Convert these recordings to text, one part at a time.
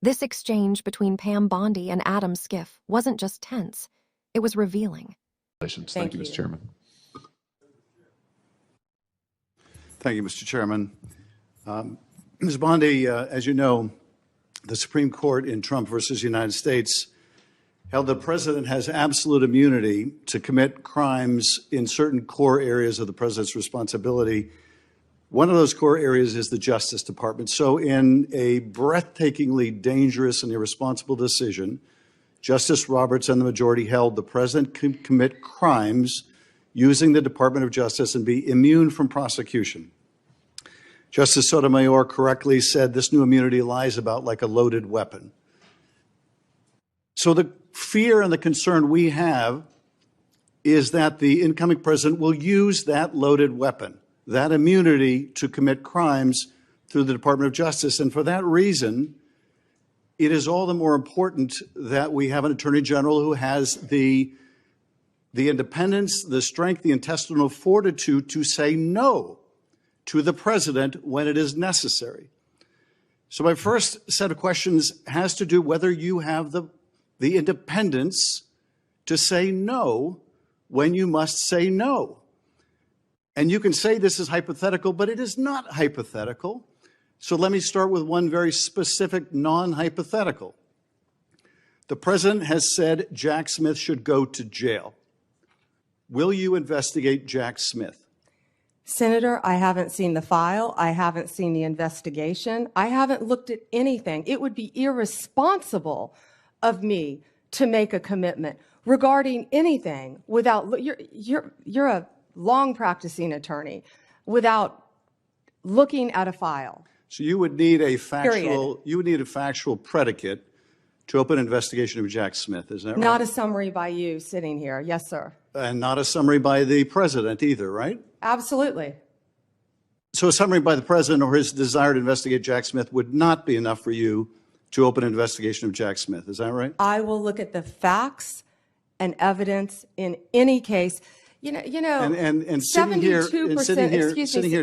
This exchange between Pam Bondi and Adam Schiff wasn't just tense, it was revealing. Thank you, Mr. Chairman. Thank you, Mr. Chairman. Ms. Bondi, as you know, the Supreme Court in Trump versus United States held the president has absolute immunity to commit crimes in certain core areas of the president's responsibility. One of those core areas is the Justice Department. So in a breathtakingly dangerous and irresponsible decision, Justice Roberts and the majority held the president can commit crimes using the Department of Justice and be immune from prosecution. Justice Sotomayor correctly said this new immunity lies about like a loaded weapon. So the fear and the concern we have is that the incoming president will use that loaded weapon, that immunity, to commit crimes through the Department of Justice. And for that reason, it is all the more important that we have an attorney general who has the independence, the strength, the intestinal fortitude to say no to the president when it is necessary. So my first set of questions has to do whether you have the independence to say no when you must say no. And you can say this is hypothetical, but it is not hypothetical. So let me start with one very specific non-hypothetical. The president has said Jack Smith should go to jail. Will you investigate Jack Smith? Senator, I haven't seen the file. I haven't seen the investigation. I haven't looked at anything. It would be irresponsible of me to make a commitment regarding anything without, you're a long practicing attorney, without looking at a file. So you would need a factual predicate to open an investigation of Jack Smith, is that right? Not a summary by you sitting here. Yes, sir. And not a summary by the president either, right? Absolutely. So a summary by the president or his desire to investigate Jack Smith would not be enough for you to open an investigation of Jack Smith, is that right? I will look at the facts and evidence in any case. And sitting here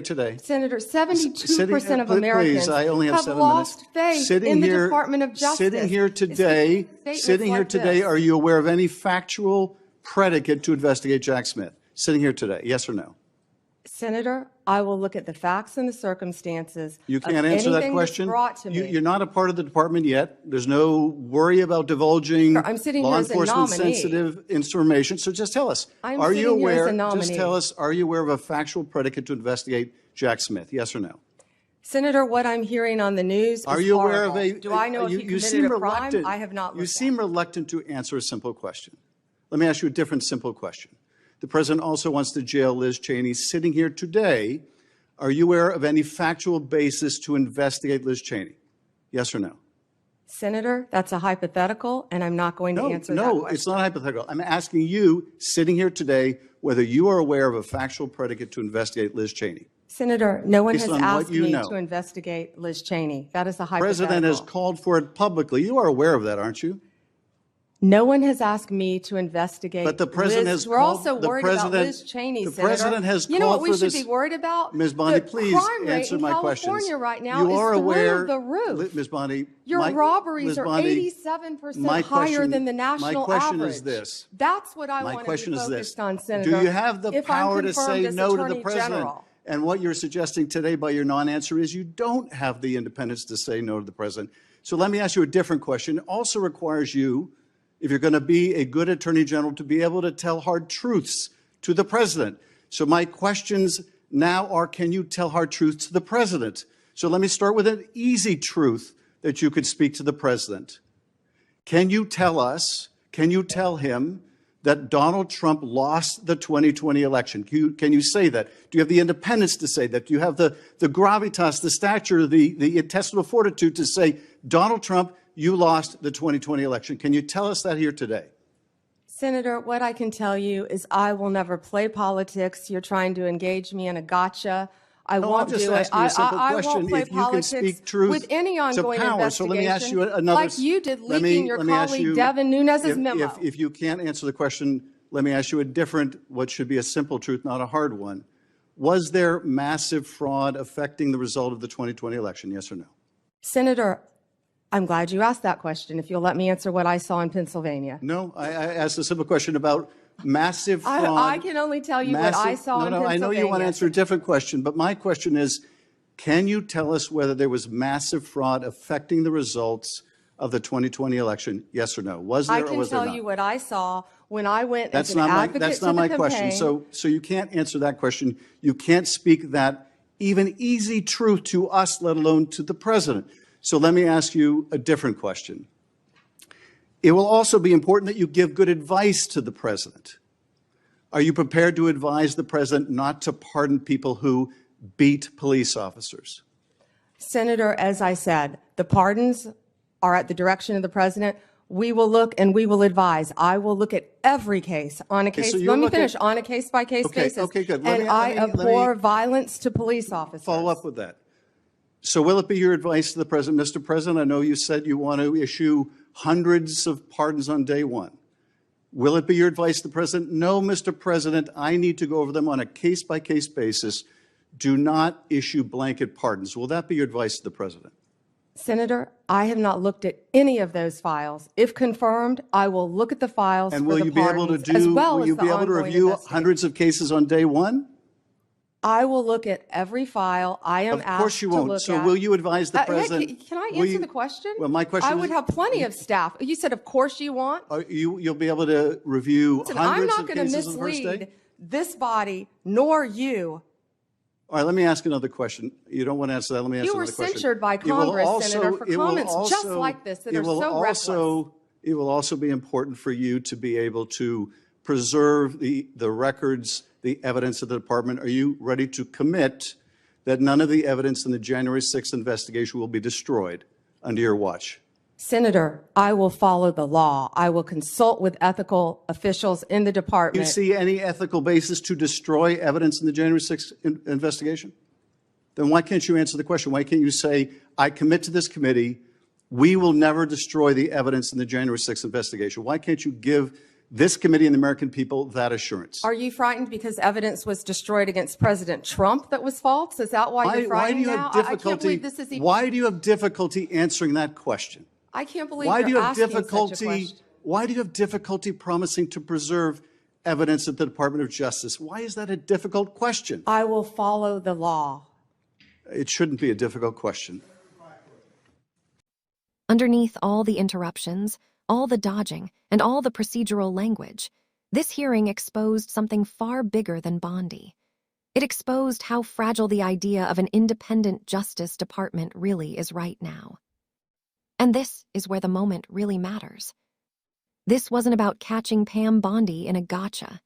today, Senator, 72% of Americans have lost faith in the Department of Justice. Sitting here today, are you aware of any factual predicate to investigate Jack Smith? Sitting here today, yes or no? Senator, I will look at the facts and the circumstances. You can't answer that question. You're not a part of the department yet. There's no worry about divulging law enforcement sensitive information. So just tell us, are you aware? Just tell us, are you aware of a factual predicate to investigate Jack Smith? Yes or no? Senator, what I'm hearing on the news is horrible. Are you aware of a? Do I know if he committed a crime? I have not looked at it. You seem reluctant to answer a simple question. Let me ask you a different simple question. The president also wants to jail Liz Cheney. Sitting here today, are you aware of any factual basis to investigate Liz Cheney? Yes or no? Senator, that's a hypothetical, and I'm not going to answer that question. No, it's not hypothetical. I'm asking you, sitting here today, whether you are aware of a factual predicate to investigate Liz Cheney. Senator, no one has asked me to investigate Liz Cheney. That is a hypothetical. The president has called for it publicly. You are aware of that, aren't you? No one has asked me to investigate. But the president has We're also worried about Liz Cheney, Senator. The president has called for this. You know what we should be worried about? Ms. Bondi, please answer my questions. The crime rate in California right now is through the roof. Ms. Bondi, your robberies are 87% higher than the national average. My question is this. That's what I want to be focused on, Senator. Do you have the power to say no to the president? And what you're suggesting today by your non-answer is you don't have the independence to say no to the president. So let me ask you a different question. It also requires you, if you're going to be a good attorney general, to be able to tell hard truths to the president. So my questions now are, can you tell hard truths to the president? So let me start with an easy truth that you could speak to the president. Can you tell us, can you tell him that Donald Trump lost the 2020 election? Can you say that? Do you have the independence to say that? Do you have the gravitas, the stature, the intestinal fortitude to say, Donald Trump, you lost the 2020 election? Can you tell us that here today? Senator, what I can tell you is I will never play politics. You're trying to engage me in a gotcha. I won't do it. I won't play politics with any ongoing investigation, so let me ask you another, like you did leaking your colleague Devin Nunes's memo. If you can't answer the question, let me ask you a different, what should be a simple truth, not a hard one. Was there massive fraud affecting the result of the 2020 election, yes or no? Senator, I'm glad you asked that question, if you'll let me answer what I saw in Pennsylvania. No, I asked a simple question about massive fraud. I can only tell you what I saw in Pennsylvania. I know you want to answer a different question, but my question is, can you tell us whether there was massive fraud affecting the results of the 2020 election? Yes or no? Was there I or can was there tell not? you what I saw when I went That's as an not my, advocate that's to not the my campaign. question. So you can't answer that question. You can't speak that even easy truth to us, let alone to the president. So let me ask you a different question. It will also be important that you give good advice to the president. Are you prepared to advise the president not to pardon people who beat police officers? Senator, as I said, the pardons are at the direction of the president. We will look and we will advise. I will look at every case on a case. so Let me finish. On a case-by-case basis. Okay, good. And I abhor violence to police officers. Follow up with that. So will it be your advice to the president, Mr. President? I know you said you want to issue hundreds of pardons on day one. Will it be your advice to the president? No, Mr. President, I need to go over them on a case-by-case basis. Do not issue blanket pardons. Will that be your advice to the president? Senator, I have not looked at any of those files. If confirmed, I will look at the files And for will the you be able to pardons, as well will as you the be able to ongoing review investigation. hundreds of cases on day one? I will look at every file I am asked to look at. Of course you won't. So will you advise the president? Can I answer the question? Well, my question I would have plenty of staff. You said, of course you want. You'll be able to review Listen, hundreds I'm of not going to cases on the first day? mislead this body nor you. All right, let me ask another question. You don't want to answer that. Let me ask You were another question. censured by Congress, Senator, for comments just like this that are so reckless. It will also be important for you to be able to preserve the records, the evidence of the department. Are you ready to commit that none of the evidence in the January 6th investigation will be destroyed under your watch? Senator, I will follow the law. I will consult with ethical officials in the Do department. you see any ethical basis to destroy evidence in the January 6th investigation? Then why can't you answer the question? Why can't you say, I commit to this committee, we will never destroy the evidence in the January 6th investigation? Why can't you give this committee and the American people that assurance? Are you frightened because evidence was destroyed against President Trump that was false? Is that why you're frightened now? I can't believe this is even... Why do you have difficulty answering that question? I can't believe you're asking such a question. Why do you have difficulty promising to preserve evidence at the Department of Justice? Why is that a difficult question? I will follow the law. It shouldn't be a difficult question. Underneath all the interruptions, all the dodging, and all the procedural language, this hearing exposed something far bigger than Bondi. It exposed how fragile the idea of an independent Justice Department really is right now. And this is where the moment really matters. This wasn't about catching Pam Bondi in a gotcha.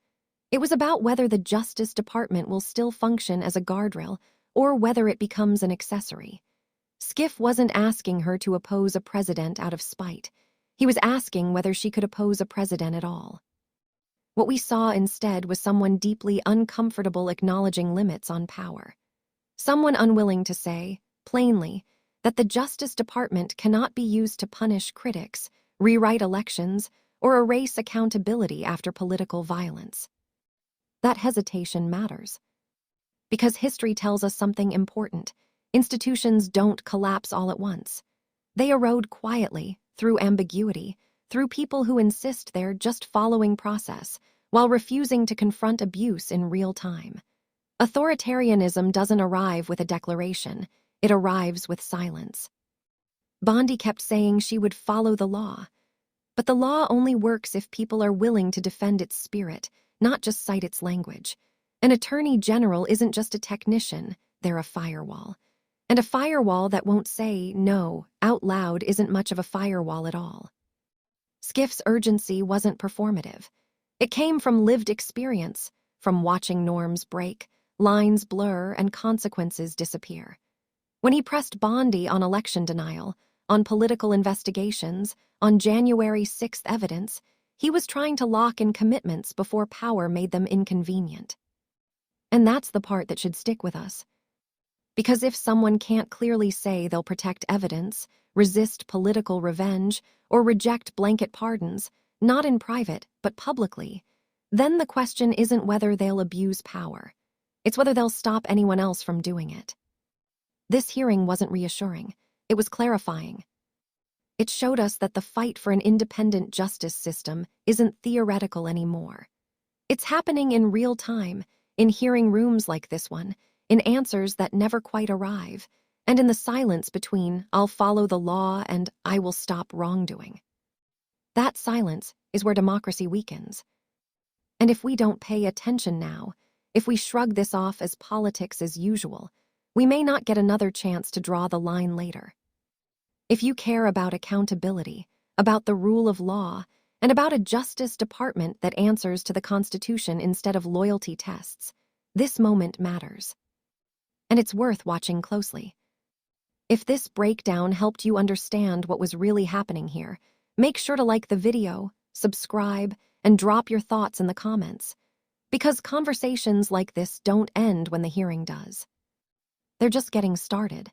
It was about whether the Justice Department will still function as a guardrail or whether it becomes an accessory. Schiff wasn't asking her to oppose a president out of spite. He was asking whether she could oppose a president at all. What we saw instead was someone deeply uncomfortable acknowledging limits on power. Someone unwilling to say, plainly, that the Justice Department cannot be used to punish critics, rewrite elections, or erase accountability after political violence. That hesitation matters. Because history tells us something important. Institutions don't collapse all at once. They erode quietly, through ambiguity, through people who insist they're just following process, while refusing to confront abuse in real time. Authoritarianism doesn't arrive with a declaration. It arrives with silence. Bondi kept saying she would follow the law. But the law only works if people are willing to defend its spirit, not just cite its language. An attorney general isn't just a technician, they're a firewall. And a firewall that won't say no out loud isn't much of a firewall at all. Schiff's urgency wasn't performative. It came from lived experience, from watching norms break, lines blur, and consequences disappear. When he pressed Bondi on election denial, on political investigations, on January 6th evidence, he was trying to lock in commitments before power made them inconvenient. And that's the part that should stick with us. Because if someone can't clearly say they'll protect evidence, resist political revenge, or reject blanket pardons, not in private, but publicly, then the question isn't whether they'll abuse power. It's whether they'll stop anyone else from doing it. This hearing wasn't reassuring. It was clarifying. It showed us that the fight for an independent justice system isn't theoretical anymore. It's happening in real time, in hearing rooms like this one, in answers that never quite arrive, and in the silence between "I'll follow the law" and "I will stop wrongdoing." That silence is where democracy weakens. And if we don't pay attention now, if we shrug this off as politics as usual, we may not get another chance to draw the line later. If you care about accountability, about the rule of law, and about a Justice Department that answers to the Constitution instead of loyalty tests, this moment matters. And it's worth watching closely. If this breakdown helped you understand what was really happening here, make sure to like the video, subscribe, and drop your thoughts in the comments. Because conversations like this don't end when the hearing does. They're just getting started.